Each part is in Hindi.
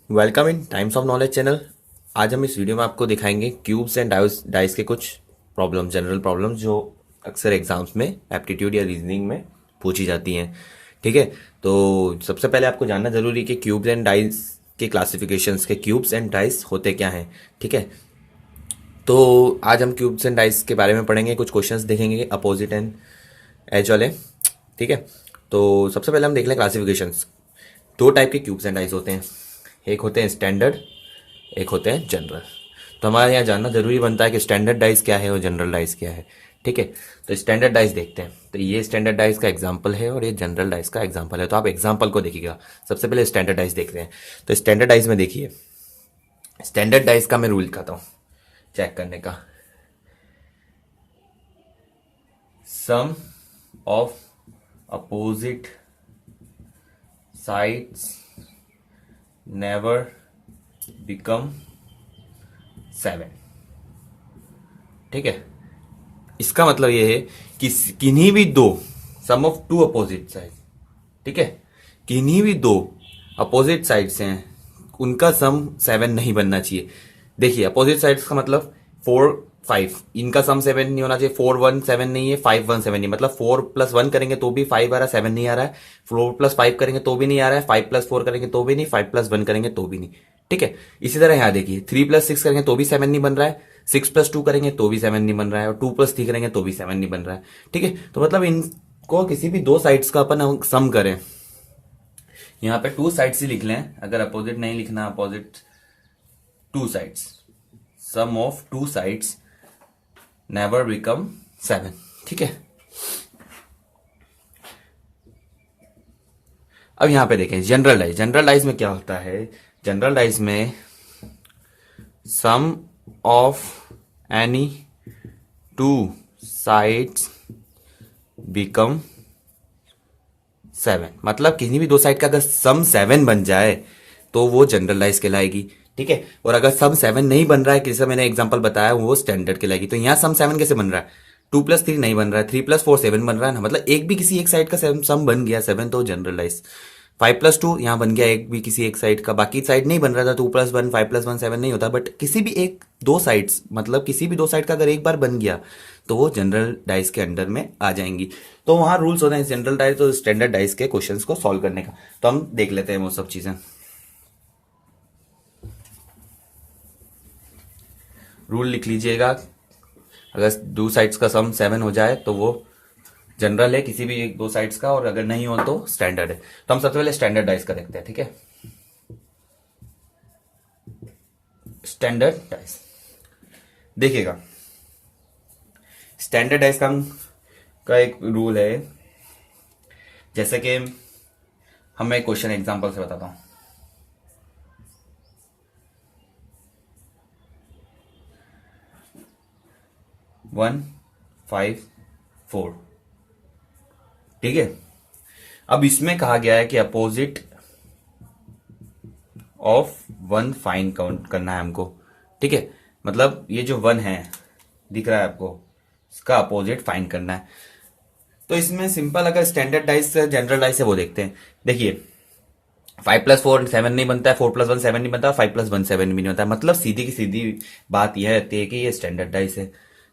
Welcome in times of knowledge channel. आज हम इस वीडियो में आपको दिखाएंगे क्यूब्स एंड डाइस के कुछ प्रॉब्लम, जनरल प्रॉब्लम्स जो अक्सर एग्जाम्स में एप्टीट्यूड या रीजनिंग में पूछी जाती हैं। ठीक है, तो सबसे पहले आपको जानना जरूरी है कि क्यूब्स एंड डाइस के क्लासिफिकेशंस के क्यूब्स एंड डाइस होते क्या हैं। ठीक है, तो आज हम क्यूब्स एंड डाइस के बारे में पढ़ेंगे, कुछ क्वेश्चंस देखेंगे अपोजिट एंड एज वाले। ठीक है, तो सबसे पहले हम देख लें क्लासिफिकेशंस। दो टाइप के क्यूब्स एंड डाइस होते हैं, एक होते हैं स्टैंडर्ड, एक होते हैं जनरल। तो हमारे यहाँ जानना जरूरी बनता है कि स्टैंडर्ड डाइस क्या है और जनरल डाइस क्या है। ठीक है, तो स्टैंडर्ड डाइस देखते हैं। तो ये स्टैंडर्ड डाइस का एग्जांपल है और ये जनरल डाइस का एग्जांपल है। तो आप एग्जांपल को देखिएगा। सबसे पहले स्टैंडर्ड डाइस देखते हैं। तो स्टैंडर्ड डाइस में देखिए, स्टैंडर्ड डाइस का मैं रूल दिखाता हूँ चेक करने का। Sum of opposite sides never become 7। ठीक है, इसका मतलब यह है कि किन्हीं भी दो सम ऑफ टू अपोजिट साइड, ठीक है, किन्हीं भी दो अपोजिट साइड्स हैं उनका सम 7 नहीं बनना चाहिए। देखिए, अपोजिट साइड्स का मतलब 4 5, इनका सम 7 नहीं होना चाहिए। 4 1 7 नहीं है, 5 1 7 नहीं, मतलब 4 + 1 करेंगे तो भी 5 आ रहा है, 7 नहीं आ रहा है। 4 + 5 करेंगे तो भी नहीं आ रहा है, 5 + 4 करेंगे तो भी नहीं, 5 + 1 करेंगे तो भी नहीं। ठीक है, इसी तरह यहां देखिए, 3 + 6 करेंगे तो भी 7 नहीं बन रहा है, 6 + 2 करेंगे तो भी 7 नहीं बन रहा है, और 2 + 3 करेंगे तो भी 7 नहीं बन रहा है। ठीक है, तो मतलब इनको किसी भी दो साइड्स का अपन सम करें, यहाँ पे टू साइड्स ही लिख लें, अगर अपोजिट नहीं लिखना, opposite two sides, sum of two sides never become 7। ठीक है, अब यहां पे देखें जनरलाइज। जनरलाइज में क्या होता है? जनरलाइज में sum of any two sides become 7, मतलब किसी भी दो साइड का अगर सम 7 बन जाए तो वो जनरलाइज कहलाएगी। ठीक है, और अगर सम 7 नहीं बन रहा है, जैसा मैंने एग्जांपल बताया, वो स्टैंडर्ड कहलाएगी। तो यहां सम 7 कैसे बन रहा है? 2 + 3 नहीं बन रहा है, 3 + 4 7 बन रहा है ना, मतलब एक भी किसी एक साइड का सम बन गया 7 तो जनरलाइज। 5 + 2 यहां बन गया, एक भी किसी एक साइड का, बाकी साइड नहीं बन रहा था। 2 + 1 5 + 1 7 नहीं होता, बट किसी भी एक दो साइड्स, मतलब किसी भी दो साइड का अगर एक बार बन गया तो वो जनरल डाइस के अंडर में आ जाएंगी। तो वहां रूल्स होते हैं जनरल डाइस और स्टैंडर्ड डाइस के क्वेश्चंस को सॉल्व करने का। तो हम देख लेते हैं वो सब चीजें। रूल लिख लीजिएगा, अगर दो साइड्स का सम 7 हो जाए तो वो जनरल है किसी भी एक दो साइड्स का, और अगर नहीं हो तो स्टैंडर्ड है। तो हम सबसे पहले स्टैंडर्ड डाइस का देखते हैं। ठीक है, स्टैंडर्ड डाइस देखिएगा। स्टैंडर्ड डाइस का एक रूल है, जैसे कि हम एक क्वेश्चन एग्जांपल से बताता हूं। 1 5 4। ठीक है, अब इसमें कहा गया है कि अपोजिट ऑफ 1 फाइंड काउंट करना है हमको। ठीक है, मतलब ये जो 1 है दिख रहा है आपको, इसका अपोजिट फाइंड करना है। तो इसमें सिंपल, अगर स्टैंडर्ड डाइस से जनरल डाइस है वो देखते हैं। देखिए, 5 + 4 7 नहीं बनता है, 4 + 1 7 नहीं बनता, 5 + 1 7 भी नहीं बनता, मतलब सीधी की सीधी बात यह रहती है कि ये स्टैंडर्ड डाइस है।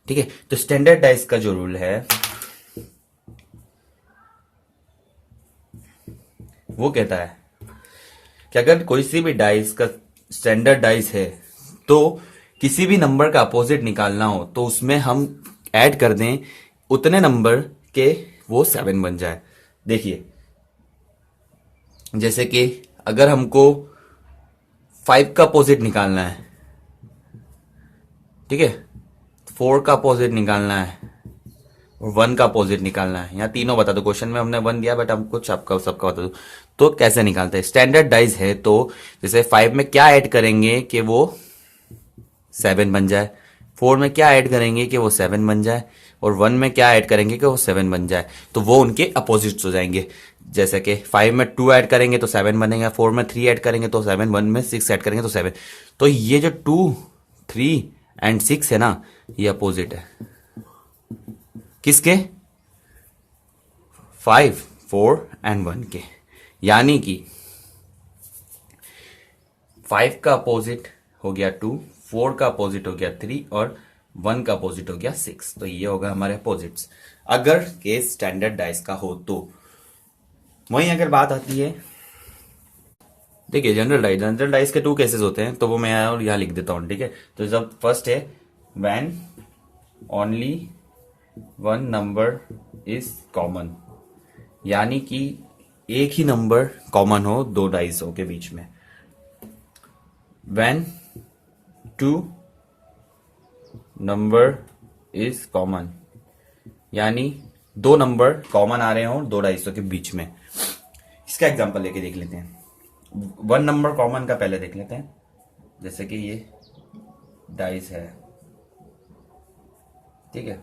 ठीक है, तो स्टैंडर्ड डाइस का जो रूल है वो कहता है कि अगर कोई सी भी डाइस का स्टैंडर्ड डाइस है तो किसी भी नंबर का अपोजिट निकालना हो तो उसमें हम ऐड कर दें उतने नंबर के वो 7 बन जाए। देखिए, जैसे कि अगर हमको 5 का अपोजिट निकालना है, ठीक है, 4 का अपोजिट निकालना है और 1 का अपोजिट निकालना है। यहाँ तीनों बता दो, क्वेश्चन में हमने 1 दिया बट हम कुछ सबका सबका बता दो। तो कैसे निकालते हैं? स्टैंडर्ड डाइस है तो जैसे 5 में क्या ऐड करेंगे कि वो 7 बन जाए, 4 में क्या ऐड करेंगे कि वो 7 बन जाए, और 1 में क्या ऐड करेंगे कि वो 7 बन जाए, तो वो उनके अपोजिट्स हो जाएंगे। जैसे कि 5 में 2 ऐड करेंगे तो 7 बनेगा, 4 में 3 ऐड करेंगे तो 7, 1 में 6 ऐड करेंगे तो 7। तो ये जो 2 3 एंड 6 है ना, ये अपोजिट है किसके? 5 4 एंड 1 के। यानी कि 5 का अपोजिट हो गया 2, 4 का अपोजिट हो गया 3 और 1 का अपोजिट हो गया 6। तो ये होगा हमारे अपोजिट्स अगर केस स्टैंडर्ड डाइस का हो तो। वहीं अगर बात आती है, देखिए जनरल डाइस के 2 केसेस होते हैं, तो वो मैं और यहाँ लिख देता हूँ, ठीक है। तो जब फर्स्ट है when only one number is common, यानी कि एक ही नंबर कॉमन हो दो डाइसों के बीच में। व्हेन 2 नंबर इज कॉमन, यानी 2 नंबर कॉमन आ रहे हो दो डाइसों के बीच में। इसका एग्जांपल लेके देख लेते हैं। 1 नंबर कॉमन का पहले देख लेते हैं, जैसे कि ये डाइस है, ठीक है।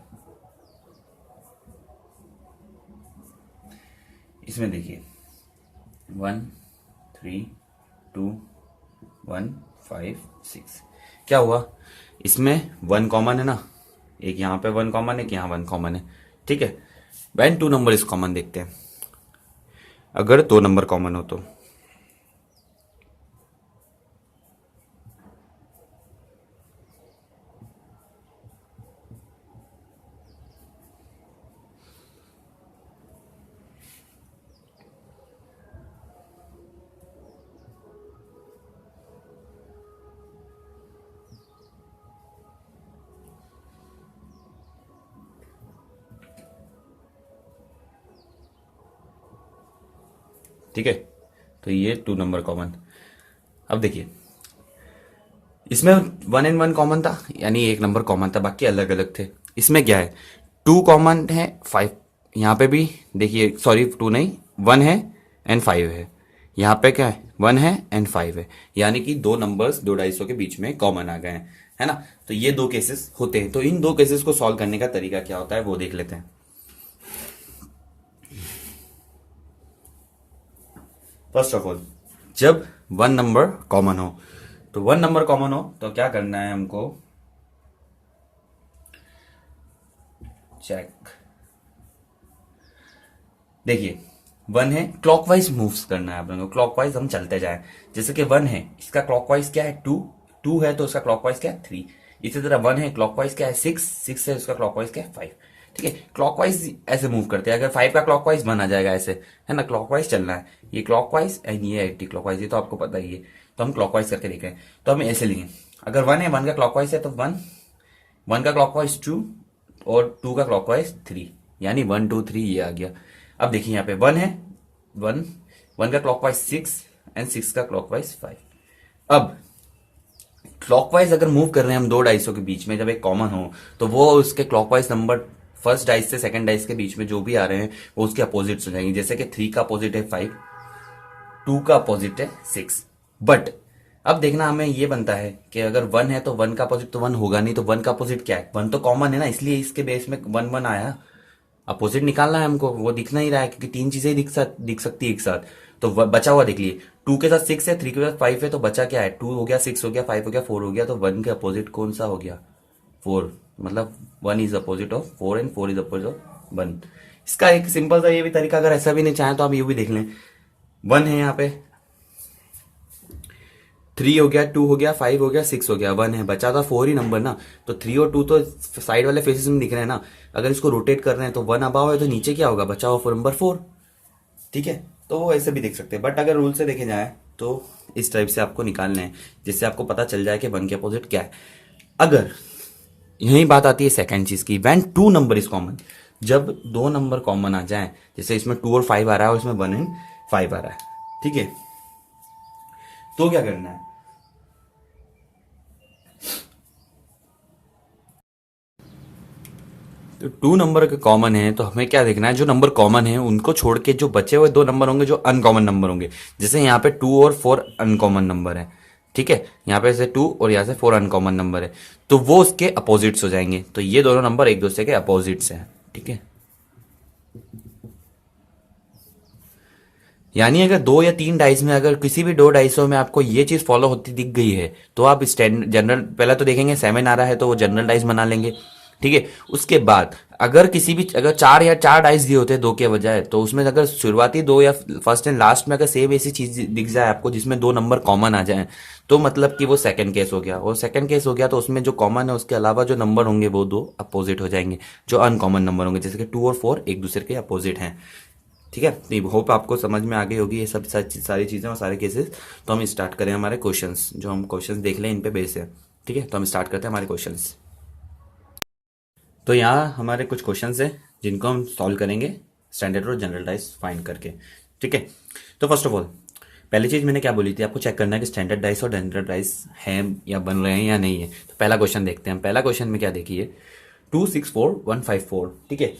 इसमें देखिए 1 3 2 1 5 6, क्या हुआ, इसमें 1 कॉमन है ना, एक यहाँ पे 1 कॉमन है, एक यहाँ 1 कॉमन है, ठीक है। व्हेन 2 नंबर इज कॉमन देखते हैं, अगर 2 नंबर कॉमन हो तो ठीक है। तो ये 2 नंबर कॉमन। अब देखिए इसमें 1 एंड 1 कॉमन था, यानी एक नंबर कॉमन था, बाकी अलग अलग थे। इसमें क्या है, 2 कॉमन है, 5 यहाँ पे भी देखिए, सॉरी 2 नहीं, 1 है एंड 5 है। यहाँ पे क्या है, 1 है एंड 5 है, यानी कि 2 नंबर्स दो डाइसों के बीच में कॉमन आ गए हैं, है ना। तो ये 2 केसेस होते हैं। तो इन 2 केसेस को सॉल्व करने का तरीका क्या होता है वो देख लेते हैं। फर्स्ट ऑफ ऑल, जब 1 नंबर कॉमन हो, तो 1 नंबर कॉमन हो तो क्या करना है हमको, चेक। देखिए 1 है, क्लॉकवाइज मूव्स करना है अपन को, क्लॉकवाइज हम चलते जाएं। जैसे कि 1 है, इसका क्लॉकवाइज क्या है 2, 2 है तो उसका क्लॉकवाइज क्या है 3। इसी तरह 1 है, क्लॉकवाइज क्या है 6, 6 है, उसका क्लॉकवाइज क्या है 5, ठीक है। क्लॉकवाइज ऐसे मूव करते हैं। अगर 5 का क्लॉकवाइज 1 आ जाएगा ऐसे, है ना, क्लॉकवाइज चलना है, ये क्लॉकवाइज एंड ये एंटी क्लॉकवाइज, ये तो आपको पता ही है। तो हम क्लॉकवाइज करके देख रहे हैं, तो हम ऐसे लेंगे। अगर 1 है, 1 का क्लॉकवाइज है तो 1 का क्लॉकवाइज 2 और 2 का क्लॉकवाइज 3, यानी 1 2 3 ये आ गया। अब देखिए यहाँ पे 1 है, 1 का क्लॉकवाइज 6 एंड 6 का क्लॉकवाइज 5। अब क्लॉकवाइज अगर मूव कर रहे हैं हम दो डाइसों के बीच में, जब एक कॉमन हो तो वो उसके क्लॉकवाइज नंबर फर्स्ट डाइस से सेकंड डाइस के बीच में जो भी आ रहे हैं वो उसके अपोजिट्स हो जाएंगे। जैसे कि 3 का अपोजिट है 5, 2 का अपोजिट है 6। बट अब देखना हमें ये बनता है कि अगर 1 है तो 1 का अपोजिट तो 1 होगा नहीं, तो 1 का अपोजिट क्या है, 1 तो कॉमन है ना, इसलिए इसके बेस में 1 1 आया। अपोजिट निकालना है हमको, वो दिख नहीं रहा है क्योंकि 3 चीजें दिख सकती है एक साथ। तो बचा हुआ देख लिए, 2 के साथ 6 है, 3 के साथ 5 है, तो बचा क्या है, 2 हो गया, 6 हो गया, 5 हो गया, 4 हो गया। तो 1 के अपोजिट कौन सा हो गया, 4, मतलब 1 is opposite of 4 and 4 is opposite of 1। इसका एक सिंपल सा ये भी तरीका, अगर ऐसा भी नहीं चाहे तो आप ये भी देख लें। 1 है यहाँ पे, 3 हो गया, 2 हो गया, 5 हो गया, 6 हो गया, 1 है, बचा था 4 ही नंबर ना। तो 3 और 2 तो साइड वाले फेसेस में दिख रहे हैं ना। अगर इसको रोटेट कर रहे हैं तो 1 अबाव है, तो नीचे क्या होगा, बचा हुआ नंबर 4, ठीक है। तो वो ऐसे भी देख सकते हैं, बट अगर रूल से देखे जाए तो इस टाइप से आपको निकालने हैं, जिससे आपको पता चल जाए कि 1 के अपोजिट क्या है। अगर यही बात आती है सेकंड चीज की, व्हेन 2 नंबर इज कॉमन, जब 2 नंबर कॉमन आ जाए, जैसे इसमें 2 और 5 आ रहा है और इसमें 1 एंड 5 आ रहा है, ठीक है। तो क्या करना है, तो 2 नंबर के कॉमन है तो हमें क्या देखना है, जो नंबर कॉमन है उनको छोड़ के जो बचे हुए 2 नंबर होंगे जो अनकॉमन नंबर होंगे। जैसे यहाँ पे 2 और 4 अनकॉमन नंबर है, ठीक है, यहाँ पे से 2 और यहाँ से 4 अनकॉमन नंबर है, तो वो उसके अपोजिट्स हो जाएंगे। तो ये दोनों नंबर एक दूसरे के अपोजिट्स हैं, ठीक है। यानी अगर 2 या 3 डाइस में, अगर किसी भी 2 डाइसों में आपको ये चीज फॉलो होती दिख गई है, तो आप स्टैंड जनरल पहले तो देखेंगे 7 आ रहा है तो वो जनरल डाइस बना लेंगे, ठीक है। उसके बाद अगर किसी भी अगर चार डाइस दिए होते हैं दो के बजाय, तो उसमें अगर शुरुआती दो या फर्स्ट एंड लास्ट में अगर सेम ऐसी चीज दिख जाए आपको जिसमें दो नंबर कॉमन आ जाए, तो मतलब कि वो सेकंड केस हो गया। और सेकंड केस हो गया तो उसमें जो कॉमन है उसके अलावा जो नंबर होंगे वो दो अपोजिट हो जाएंगे, जो अनकॉमन नंबर होंगे, जैसे कि 2 और 4 एक दूसरे के अपोजिट हैं। ठीक है, तो होप आपको समझ में आ गई होगी ये सब सारी चीजें और सारे केसेस। तो हम स्टार्ट करें हमारे क्वेश्चंस, जो हम क्वेश्चंस देख लें इन पे बेस है। ठीक है, तो हम स्टार्ट करते हैं हमारे क्वेश्चंस। तो यहाँ हमारे कुछ क्वेश्चंस हैं जिनको हम सॉल्व करेंगे स्टैंडर्ड और जनरल डाइस फाइंड करके। ठीक है, तो फर्स्ट ऑफ ऑल पहली चीज मैंने क्या बोली थी, आपको चेक करना है कि स्टैंडर्ड डाइस और जनरल डाइस हैं या बन रहे हैं या नहीं है। तो पहला क्वेश्चन देखते हैं। पहला क्वेश्चन में क्या देखिए, 264154। ठीक है,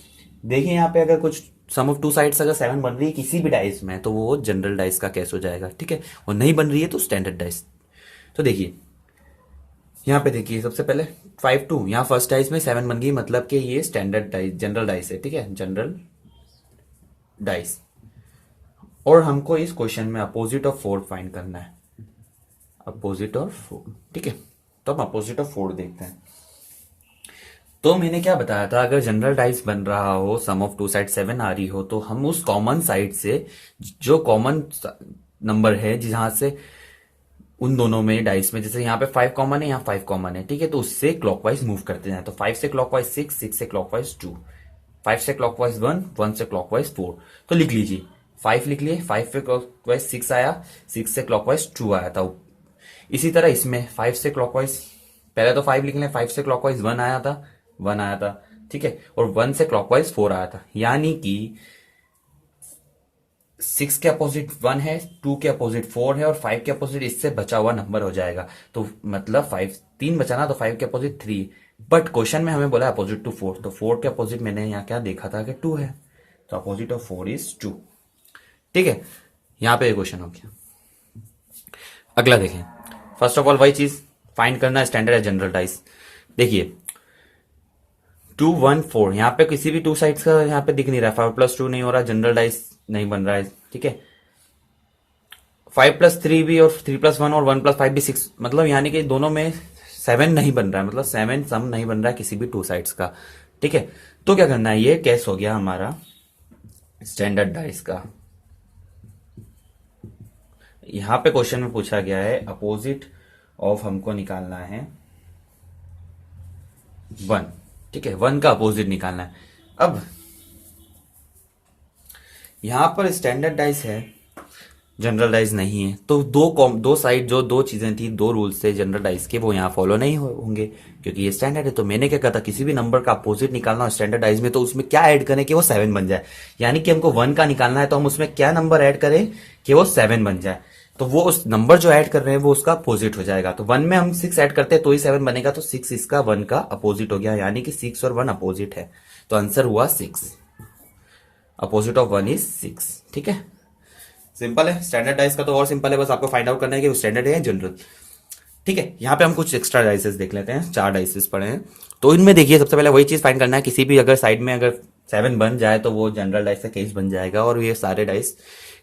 देखिए यहाँ पे अगर कुछ सम ऑफ टू साइड्स अगर 7 बन रही है किसी भी डाइस में, तो वो जनरल डाइस का केस हो जाएगा। ठीक है, और नहीं बन रही है तो स्टैंडर्ड डाइस। तो देखिए यहाँ पे देखिए सबसे पहले 5 2, यहाँ फर्स्ट डाइस में 7 बन गई, मतलब कि ये स्टैंडर्ड डाइस जनरल डाइस है। ठीक है, जनरल डाइस। और हमको इस क्वेश्चन में अपोजिट ऑफ 4 फाइंड करना है, अपोजिट ऑफ 4। ठीक है, तो हम अपोजिट ऑफ 4 देखते हैं। तो मैंने क्या बताया था, अगर जनरल डाइस बन रहा हो, सम ऑफ टू साइड 7 आ रही हो, तो हम उस कॉमन साइड से जो कॉमन नंबर है जहां से उन दोनों में डाइस में, जैसे यहाँ पे 5 कॉमन है, यहाँ 5 कॉमन है। ठीक है, तो उससे क्लॉकवाइज मूव करते जाए। तो 5 से क्लॉकवाइज 6, 6 से क्लॉकवाइज 2, 5 से क्लॉकवाइज 1, 1 से क्लॉकवाइज 4। तो लिख लीजिए 5 लिख लिए, 5 से क्लॉकवाइज 6 आया, 6 से क्लॉकवाइज 2 आया था। इसी तरह इसमें 5 से क्लॉकवाइज, पहले तो 5 लिख लें, 5 से क्लॉकवाइज 1 आया था, 1 आया था। ठीक है, और 1 से क्लॉकवाइज 4 आया था, यानी कि 6 के अपोजिट 1 है, 2 के अपोजिट 4 है, और 5 के अपोजिट इससे बचा हुआ नंबर हो जाएगा। तो मतलब 5 3 बचा ना, तो 5 के अपोजिट 3। बट क्वेश्चन में हमें बोला अपोजिट टू 4, तो 4 के अपोजिट मैंने यहाँ क्या देखा था कि 2 है, तो अपोजिट ऑफ 4 इज 2। ठीक है, यहाँ पे क्वेश्चन हो गया। अगला देखें, फर्स्ट ऑफ ऑल वही चीज फाइंड करना है, स्टैंडर्ड है जनरल डाइस। देखिए 2 1 4, यहाँ पे किसी भी टू साइड्स का यहाँ पे दिख नहीं रहा, 5+2 नहीं हो रहा, जनरल डाइस नहीं बन रहा है। ठीक है, 5+3 भी और 3+1 और 1+5 भी 6, मतलब यानी कि दोनों में 7 नहीं बन रहा है, मतलब 7 सम नहीं बन रहा है किसी भी टू साइड्स का। ठीक है, तो क्या करना है, ये केस हो गया हमारा स्टैंडर्ड डाइस का। यहां पे क्वेश्चन में पूछा गया है अपोजिट ऑफ, हमको निकालना है 1। ठीक है, 1 का अपोजिट निकालना है। अब यहां पर स्टैंडर्ड डाइस है, जनरल डाइस नहीं है, तो दो साइड जो दो चीजें थी, दो रूल्स थे जनरल डाइस के, वो यहाँ फॉलो नहीं होंगे क्योंकि ये स्टैंडर्ड है। तो मैंने क्या कहा था, किसी भी नंबर का अपोजिट निकालना हो स्टैंडर्ड डाइस में, तो उसमें क्या ऐड करें कि वो 7 बन जाए। यानी कि हमको 1 का निकालना है, तो हम उसमें क्या नंबर ऐड करें कि वो 7 बन जाए। तो वो उस नंबर जो ऐड कर रहे हैं वो उसका अपोजिट हो जाएगा। तो 1 में हम 6 ऐड करते हैं तो ही 7 बनेगा, तो 6 इसका 1 का अपोजिट हो गया, यानी कि 6 और 1 अपोजिट है, तो आंसर हुआ 6। Opposite of 1 is 6। ठीक है, सिंपल है। स्टैंडर्ड डाइस का तो और सिंपल है, बस आपको फाइंड आउट करना है कि वो स्टैंडर्ड है या जनरल। ठीक है, यहाँ पे हम कुछ एक्स्ट्रा डाइसेस देख लेते हैं, 4 डाइसेस पड़े हैं। तो इनमें देखिए सबसे पहले वही चीज फाइंड करना है, किसी भी अगर साइड में अगर 7 बन जाए तो वो जनरल डाइस का केस बन जाएगा, और ये सारे डाइस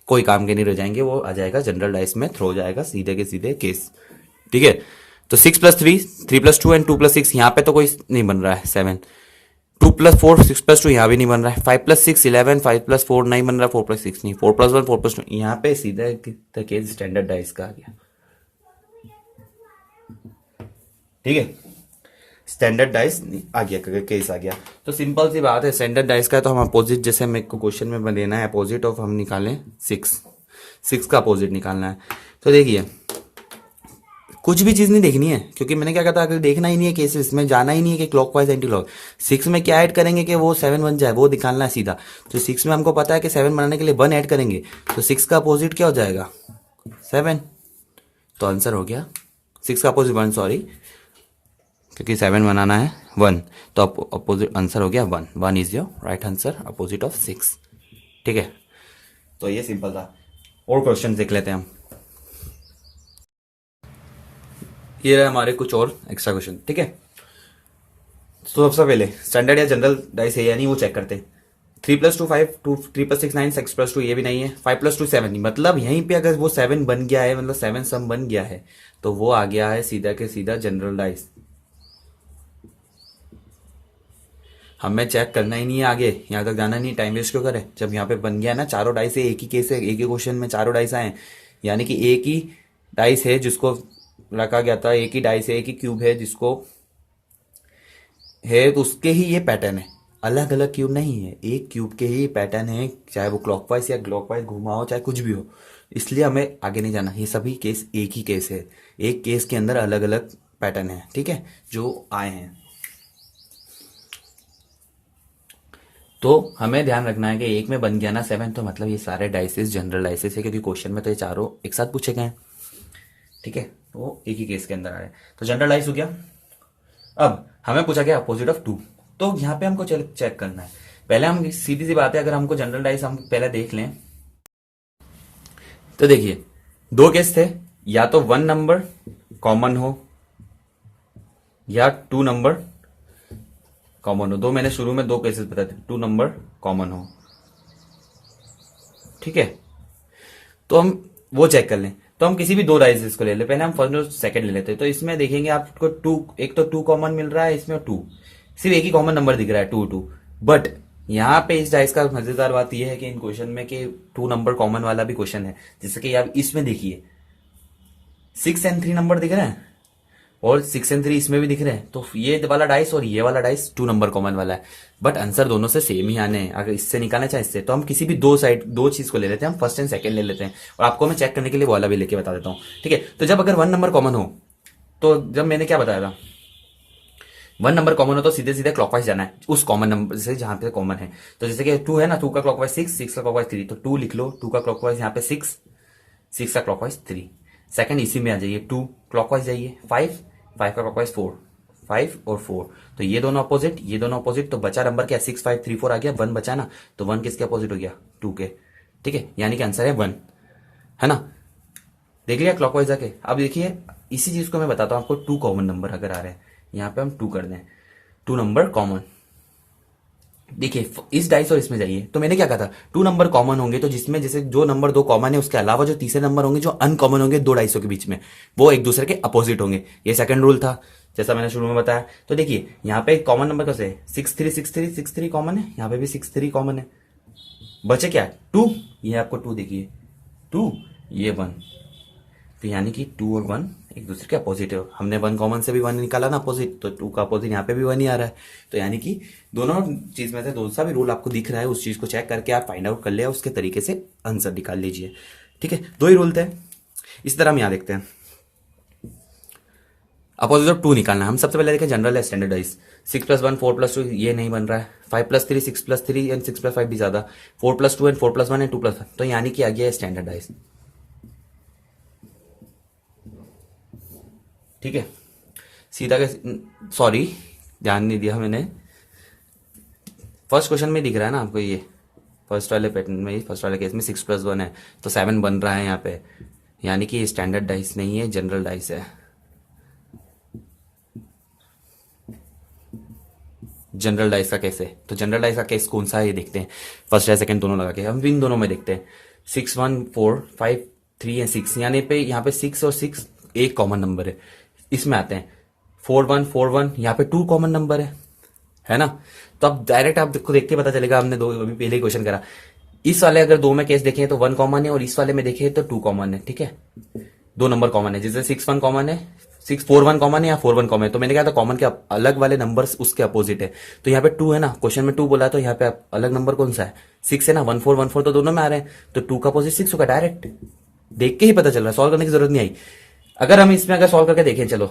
कोई काम के नहीं रह जाएंगे, वो आ जाएगा जनरल डाइस में, थ्रो हो जाएगा सीधे के सीधे केस। ठीक है, तो 6+3, 3+2 एंड 2+6, यहाँ पे तो कोई नहीं बन रहा है 7। 2+4, 6+2 यहाँ भी नहीं बन रहा है। 5+6 11, 5+4 नहीं बन रहा, 4+6 नहीं, 4+1 4+2, यहाँ पे सीधा केस स्टैंडर्ड डाइस का आ गया। ठीक है, स्टैंडर्ड डाइस आ गया, केस आ गया। तो सिंपल सी बात है, स्टैंडर्ड डाइस का है, तो हम अपोजिट, जैसे मेरे को क्वेश्चन में देना है अपोजिट ऑफ, हम निकालें 6 का अपोजिट निकालना है। तो देखिए कुछ भी चीज नहीं देखनी है, क्योंकि मैंने क्या कहा था, अगर देखना ही नहीं है केसेस में, जाना ही नहीं है कि क्लॉकवाइज एंटी क्लॉक। 6 में क्या ऐड करेंगे कि वो 7 बन जाए, वो निकालना है सीधा। तो 6 में हमको पता है कि 7 बनाने के लिए 1 ऐड करेंगे, तो 6 का अपोजिट क्या हो जाएगा 7। तो आंसर हो गया 6 का अपोजिट 1, सॉरी, क्योंकि 7 बनाना है 1, तो अपोजिट आंसर हो गया 1। 1 is your right answer, opposite of 6। ठीक है, तो ये सिंपल था। और क्वेश्चन देख लेते हैं हम। ये रहे हमारे कुछ और एक्स्ट्रा क्वेश्चन। ठीक है, तो सबसे पहले स्टैंडर्ड या जनरल डाइस है या नहीं वो चेक करते हैं। 3+2 5, 3+6 9, 6+2 ये भी नहीं है, 5+2 7 नहीं, मतलब यहीं पे अगर वो 7 बन गया है, मतलब 7 सम बन गया है, तो वो आ गया है सीधा के सीधा जनरल डाइस। हमें चेक करना ही नहीं है आगे, यहाँ तक जाना नहीं, टाइम वेस्ट क्यों करें। जब यहाँ पे बन गया ना चारों डाइस है, एक ही केस है, एक ही क्वेश्चन में चारों डाइस आए, यानी कि एक ही डाइस है जिसको रखा गया था, एक ही डाइस है, एक ही क्यूब है जिसको है, तो उसके ही ये पैटर्न है, अलग अलग क्यूब नहीं है, एक क्यूब के ही पैटर्न है, चाहे वो क्लॉकवाइज या क्लॉकवाइज घुमा हो, चाहे कुछ भी हो। इसलिए हमें आगे नहीं जाना, ये सभी केस एक ही केस है, एक केस के अंदर अलग अलग पैटर्न है, ठीक है, जो आए हैं। तो हमें ध्यान रखना है कि एक में बन गया ना 7, तो मतलब ये सारे डाइसेस जनरल डाइसेस है, क्योंकि क्वेश्चन में तो ये चारों एक साथ पूछे गए हैं, ठीक है, तो एक ही केस के अंदर आ रहे हैं, तो जनरल डाइस हो गया। अब हमें पूछा गया अपोजिट ऑफ 2, तो यहाँ पे हमको चेक करना है। पहले हम सीधी सी बात है, अगर हमको जनरल डाइस हम पहले देख लें, तो देखिए दो केस थे, या तो 1 नंबर कॉमन हो या 2 नंबर कॉमन हो। दो मैंने शुरू में दो केसेस बताए थे, 2 नंबर कॉमन हो, ठीक है। तो हम वो चेक कर लें, तो हम किसी भी दो डाइसेस को ले लें, पहले हम फर्स्ट और सेकंड ले लेते हैं। तो इसमें देखेंगे आपको 2, एक तो 2 कॉमन मिल रहा है, इसमें 2 सिर्फ एक ही कॉमन नंबर दिख रहा है 2 2। बट यहाँ पे इस डाइस का मजेदार बात यह है कि इन क्वेश्चन में कि 2 नंबर कॉमन वाला भी क्वेश्चन है, जैसे कि आप इसमें देखिए 6 एंड 3 नंबर दिख रहे हैं, और 6 एंड 3 इसमें भी दिख रहे हैं, तो ये वाला डाइस और ये वाला डाइस 2 नंबर कॉमन वाला है, बट आंसर दोनों से सेम ही आने हैं। अगर इससे निकालना चाहे इससे, तो हम किसी भी दो साइड दो चीज को ले लेते हैं, हम फर्स्ट एंड सेकंड ले लेते हैं, और आपको मैं चेक करने के लिए वाला भी लेके बता देता हूँ, ठीक है। तो जब अगर 1 नंबर कॉमन हो, तो जब मैंने क्या बताया था, 1 नंबर कॉमन हो तो सीधे सीधे क्लॉकवाइज जाना है उस कॉमन नंबर से जहां पे कॉमन है। तो जैसे कि 2 है ना, 2 का क्लॉकवाइज 6, 6 का क्लॉकवाइज 3, तो 2 लिख लो, 2 का क्लॉकवाइज यहाँ पे 6, 6 का क्लॉकवाइज 3। सेकंड इसी में आ जाइए, 2 क्लॉकवाइज जाइए 5, 5 का क्लॉकवाइज 4, 5 और 4, तो ये दोनों अपोजिट, ये दोनों अपोजिट, तो बचा नंबर क्या, 6 5 3 4 आ गया, 1 बचा ना, तो 1 किसके अपोजिट हो गया, 2 के, ठीक है, यानी कि आंसर है 1, है ना। देख लिया क्लॉकवाइज जाके। अब देखिए इसी चीज को मैं बताता हूँ आपको, 2 कॉमन नंबर अगर आ रहे हैं, यहाँ पे हम 2 कर दें, 2 नंबर कॉमन। देखिए इस डाइस और इसमें जाइए, तो मैंने क्या कहा था, 2 नंबर कॉमन होंगे, तो जिसमें जैसे जो नंबर 2 कॉमन है उसके अलावा जो तीसरे नंबर होंगे जो अनकॉमन होंगे दो डाइसों के बीच में, वो एक दूसरे के अपोजिट होंगे। ये सेकंड रूल था, जैसा मैंने शुरू में बताया। तो देखिए यहाँ पे कॉमन नंबर कैसे है, 6 3 6 3 6 3 कॉमन है, यहाँ पे भी 6 3 कॉमन है, बचे क्या 2, ये आपको 2 देखिए 2, ये 1, तो यानी कि 2 और 1 एक दूसरे के अपोजिट है। हमने 1 कॉमन से भी 1 निकाला ना अपोजिट, तो 2 का अपोजिट यहाँ पे भी 1 ही आ रहा है, तो यानी कि दोनों चीज में से दो सा भी रूल आपको दिख रहा है, उस चीज को चेक करके आप फाइंड आउट कर लिया, उसके तरीके से आंसर निकाल लीजिए, ठीक है। दो ही रूल थे। इस तरह हम यहाँ देखते हैं, अपोजिट ऑफ 2 निकालना है। हम सबसे पहले देखें जनरल है, स्टैंडर्डाइज, 6 + 1 4 + 2, ये नहीं बन रहा है, 5 + 3 6 + 3 एंड 6 + 5 भी ज्यादा, 4 + 2 एंड 4 + 1 एंड 2 + 1, तो यानी कि आ गया है स्टैंडर्डाइज, ठीक है। सीधा के, सॉरी ध्यान नहीं दिया मैंने, फर्स्ट क्वेश्चन में दिख रहा है ना आपको, ये फर्स्ट वाले पैटर्न में, फर्स्ट वाले केस में 6 + 1 है, तो 7 बन रहा है यहाँ पे, यानी कि ये स्टैंडर्ड डाइस नहीं है, जनरल डाइस है। जनरल डाइस का केस है, तो जनरल डाइस का केस कौन सा है ये देखते हैं, फर्स्ट या सेकंड दोनों लगा के हम इन दोनों में देखते हैं। 6 1 4 5 3 एंड 6, यानी पे यहाँ पे 6 और 6 एक कॉमन नंबर है। इसमें आते हैं 4 1 4 1, यहाँ पे 2 कॉमन नंबर है ना। तो अब डायरेक्ट आपको देख के पता चलेगा, हमने दो अभी पहले ही क्वेश्चन करा, इस वाले अगर दो में केस देखें तो 1 कॉमन है, और इस वाले में देखें तो 2 कॉमन है, ठीक है, 2 नंबर कॉमन है। जैसे 6 1 कॉमन है, 6 4 1 कॉमन है या 4 1 कॉमन है, तो मैंने कहा था कॉमन के अलग वाले नंबर्स उसके अपोजिट है, तो यहाँ पे 2 है ना, क्वेश्चन में 2 बोला, तो यहाँ पे अलग नंबर कौन सा है, 6 है ना, 1 4 1 4 तो दोनों में आ रहे हैं, तो 2 का अपोजिट 6 होगा, डायरेक्ट देख के ही पता चल रहा है, सॉल्व करने की जरूरत नहीं आई। अगर हम इसमें अगर सॉल्व करके देखें, चलो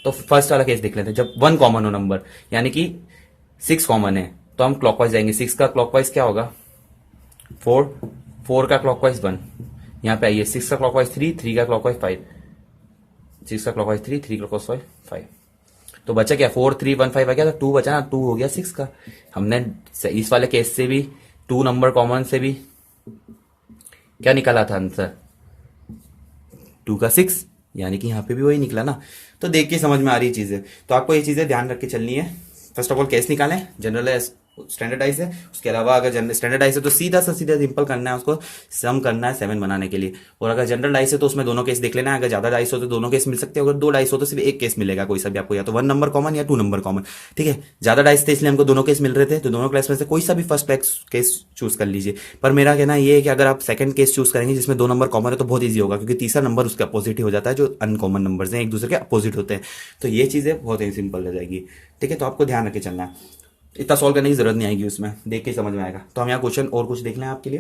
तो फर्स्ट वाला केस देख लेते हैं, जब 1 कॉमन हो नंबर, यानी कि 6 कॉमन है, तो हम क्लॉकवाइज जाएंगे। 6 का क्लॉकवाइज क्या होगा 4, 4 का क्लॉकवाइज 1, यहाँ पे आइए 6 का क्लॉकवाइज 3, 3 का क्लॉकवाइज 5, 6 का क्लॉकवाइज 3, 3 का क्लॉकवाइज 5, तो बचा क्या 4 3 1 5 आ गया, तो 2 बचा ना, 2 हो गया 6 का। हमने इस वाले केस से भी 2 नंबर कॉमन से भी क्या निकाला था आंसर, 2 का 6, यानी कि यहाँ पे भी वही निकला ना। तो देख के समझ में आ रही चीजें, तो आपको ये चीजें ध्यान रख के चलनी है। फर्स्ट ऑफ ऑल केस निकालें, जनरल है स्टैंडर्डाइज है। उसके अलावा अगर जनरल स्टैंडर्डाइज है तो सीधा सा सीधा सिंपल करना है, उसको सम करना है 7 बनाने के लिए। और अगर जनरल डाइस है तो उसमें दोनों केस देख लेना है, अगर ज्यादा डाइस हो तो दोनों केस मिल सकते हैं, अगर 2 डाइस हो तो सिर्फ एक केस मिलेगा कोई सा भी आपको, या तो 1 नंबर कॉमन या 2 नंबर कॉमन। ठीक है, ज्यादा डाइस थे इसलिए हमको दोनों केस मिल रहे थे, तो दोनों केस में से कोई सा भी फर्स्ट केस चूज कर लीजिए। पर मेरा कहना ये है कि अगर आप सेकंड केस चूज करेंगे जिसमें 2 नंबर कॉमन है तो बहुत ईजी होगा, क्योंकि तीसरा नंबर उसके अपोजिट ही हो जाता है, जो अनकॉमन नंबर हैं एक दूसरे के अपोजिट होते हैं। तो ये चीजें बहुत ही सिंपल हो जाएगी। ठीक है, तो आपको ध्यान रख के चलना है, इतना सॉल्व करने की जरूरत नहीं आएगी, उसमें देख के समझ में आएगा। तो हम यहाँ क्वेश्चन और कुछ देख लें आपके लिए।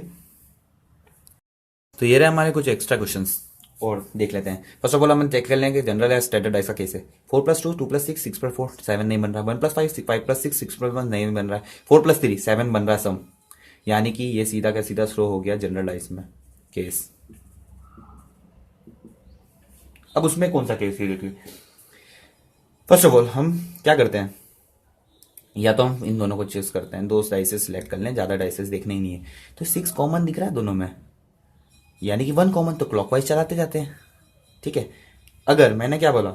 तो ये रहे हमारे कुछ एक्स्ट्रा क्वेश्चंस और देख लेते हैं। फर्स्ट ऑफ ऑल हम चेक कर लेंगे जनरल है स्टैंडर्ड ऐसा केस है। 4+2 2+6 6+4 7 नहीं बन रहा, 1+5 5+6 6+1 नहीं बन रहा है, 4+3 7 बन रहा है सम, यानी कि ये सीधा का सीधा थ्रो हो गया जनरलाइज में केस। अब उसमें कौन सा केस है देखिए। फर्स्ट ऑफ ऑल हम क्या करते हैं, या तो हम इन दोनों को चूज करते हैं, 2 डाइसेस सिलेक्ट कर लें, ज्यादा डाइसेस देखने ही नहीं है। तो 6 कॉमन दिख रहा है दोनों में, यानी कि 1 कॉमन, तो क्लॉकवाइज चलाते जाते हैं। ठीक है, अगर मैंने क्या बोला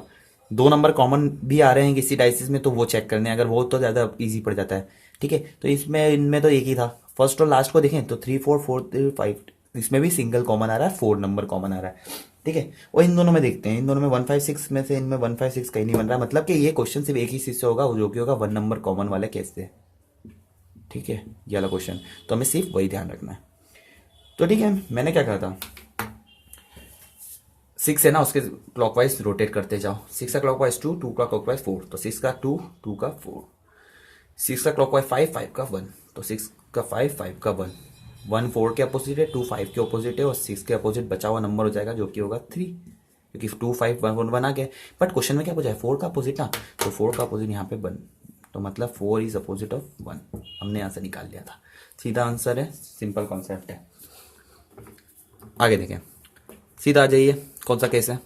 2 नंबर कॉमन भी आ रहे हैं किसी डाइसेस में तो वो चेक करने हैं, अगर वो तो ज्यादा इजी पड़ जाता है। ठीक है, तो इसमें इनमें तो एक ही था, फर्स्ट और लास्ट को देखें तो 3 4 4 3 5, इसमें भी सिंगल कॉमन आ रहा है, 4 नंबर कॉमन आ रहा है। ठीक है, और इन दोनों में देखते हैं, इन दोनों में 156 में से इनमें 156 कहीं नहीं बन रहा, मतलब कि ये क्वेश्चन सिर्फ एक ही चीज से होगा, जो कि होगा 1 नंबर कॉमन वाले केस से। ठीक है, ये वाला क्वेश्चन, तो हमें सिर्फ वही ध्यान रखना है। तो ठीक है, मैंने क्या कहा था, 6 है ना, उसके क्लॉकवाइज रोटेट करते जाओ। 6 का क्लॉकवाइज 2, 2 का क्लॉकवाइज 4, तो 6 का 2, 2 का 4, 6 का क्लॉकवाइज 5, 5 का 1, तो 6 का 5, 5 का 1, 1 4 के अपोजिट है, 2 5 के अपोजिट है, और 6 के अपोजिट बचा हुआ नंबर हो जाएगा जो कि होगा 3, क्योंकि 2 5 1 1 बना गया। बट क्वेश्चन में क्या पूछा है, 4 का अपोजिट ना, तो 4 का अपोजिट यहाँ पे 1, तो मतलब 4 इज अपोजिट ऑफ 1, हमने यहाँ से निकाल लिया था। सीधा आंसर है, सिंपल कॉन्सेप्ट है। आगे देखें, सीधा आ जाइए, कौन सा केस है,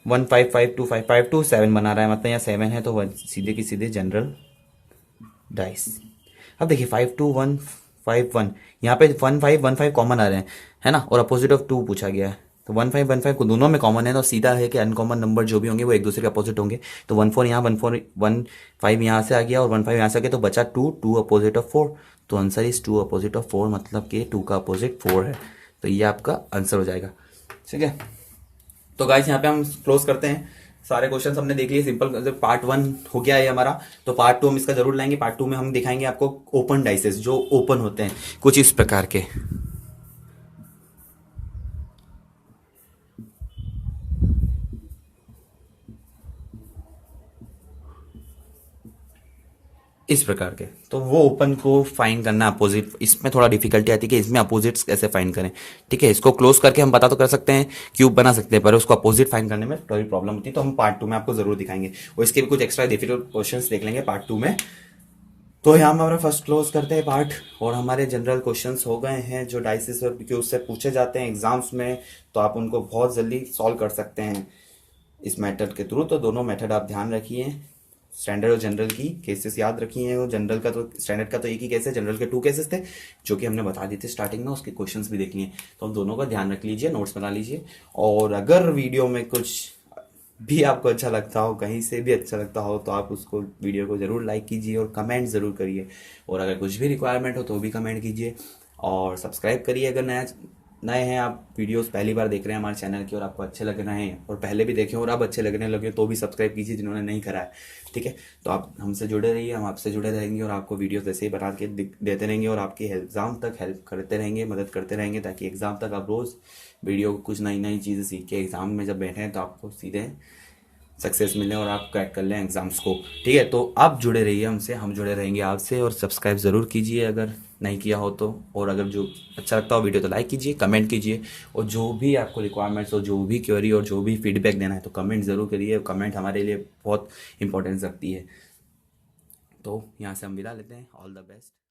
1 5 5 2 5 5 2 7 बना रहा है, मतलब यहाँ 7 है, तो 1 सीधे की सीधे जनरल डाइस। अब देखिए 5 2 1 5 1, यहाँ पे 1 5 1 5 कॉमन आ रहे हैं, है ना, और अपोजिट ऑफ 2 पूछा गया है, तो 1 5 1 5 को दोनों में कॉमन है, तो सीधा है कि अनकॉमन नंबर जो भी होंगे वो एक दूसरे के अपोजिट होंगे। तो 1 4 यहाँ 1 4 1 5 यहाँ से आ गया, और 1 5 यहाँ से आ गया, तो बचा 2 2 अपोजिट ऑफ 4, तो आंसर इज 2 अपोजिट ऑफ 4, मतलब कि 2 का अपोजिट 4 है, तो ये आपका आंसर हो जाएगा। ठीक है, तो गाइस यहाँ पे हम क्लोज करते हैं, सारे क्वेश्चन हमने देख लिए, सिंपल पार्ट 1 हो गया है हमारा। तो पार्ट 2 हम इसका जरूर लाएंगे, पार्ट 2 में हम दिखाएंगे आपको ओपन डाइसेस जो ओपन होते हैं कुछ इस प्रकार के। इस प्रकार के, तो वो ओपन को फाइंड करना अपोजिट, इसमें थोड़ा डिफिकल्टी आती है कि इसमें अपोजिट्स कैसे फाइंड करें। ठीक है, इसको क्लोज करके हम पता तो कर सकते हैं, क्यूब बना सकते हैं, पर उसको अपोजिट फाइंड करने में थोड़ी प्रॉब्लम होती है, तो हम पार्ट 2 में आपको जरूर दिखाएंगे, और इसके भी कुछ एक्स्ट्रा डिफिकल्ट क्वेश्चंस देख लेंगे पार्ट 2 में। तो यहाँ हम हमारा फर्स्ट क्लोज करते हैं पार्ट, और हमारे जनरल क्वेश्चंस हो गए हैं जो डाइसिस और क्यूब से पूछे जाते हैं एग्जाम्स में, तो आप उनको बहुत जल्दी सॉल्व कर सकते हैं इस मेथड के थ्रू। तो दोनों मेथड आप ध्यान रखिए, स्टैंडर्ड और जनरल की केसेस याद रखिए, और जनरल का तो स्टैंडर्ड का तो एक ही केस है, जनरल के 2 केसेस थे जो कि हमने बता दिए थे स्टार्टिंग में, उसके क्वेश्चंस भी देख लिए। तो हम दोनों का ध्यान रख लीजिए, नोट्स बना लीजिए, और अगर वीडियो में कुछ भी आपको अच्छा लगता हो, कहीं से भी अच्छा लगता हो, तो आप उसको वीडियो को ज़रूर लाइक कीजिए और कमेंट ज़रूर करिए, और अगर कुछ भी रिक्वायरमेंट हो तो भी कमेंट कीजिए, और सब्सक्राइब करिए अगर नए हैं आप, वीडियोस पहली बार देख रहे हैं हमारे चैनल की और आपको अच्छे लग रहे हैं, और पहले भी देखे और आप अच्छे लगने लगे तो भी सब्सक्राइब कीजिए जिन्होंने नहीं करा है। ठीक है, तो आप हमसे जुड़े रहिए, हम आपसे जुड़े रहेंगे, और आपको वीडियोस ऐसे ही बना के देते रहेंगे, और आपकी एग्ज़ाम तक हेल्प करते रहेंगे, मदद करते रहेंगे, ताकि एग्ज़ाम तक आप रोज़ वीडियो कुछ नई नई चीज़ें सीख के एग्ज़ाम में जब बैठें तो आपको सीधे सक्सेस मिले और आप क्रैक कर लें एग्जाम्स को। ठीक है, तो आप जुड़े रहिए हमसे, हम जुड़े रहेंगे आपसे, और सब्सक्राइब ज़रूर कीजिए अगर नहीं किया हो तो, और अगर जो अच्छा लगता हो वीडियो तो लाइक कीजिए, कमेंट कीजिए, और जो भी आपको रिक्वायरमेंट्स हो, जो भी क्वेरी और जो भी फीडबैक देना है तो कमेंट ज़रूर करिए, कमेंट हमारे लिए बहुत इंपॉर्टेंस रखती है। तो यहाँ से हम विदा लेते हैं, ऑल द बेस्ट।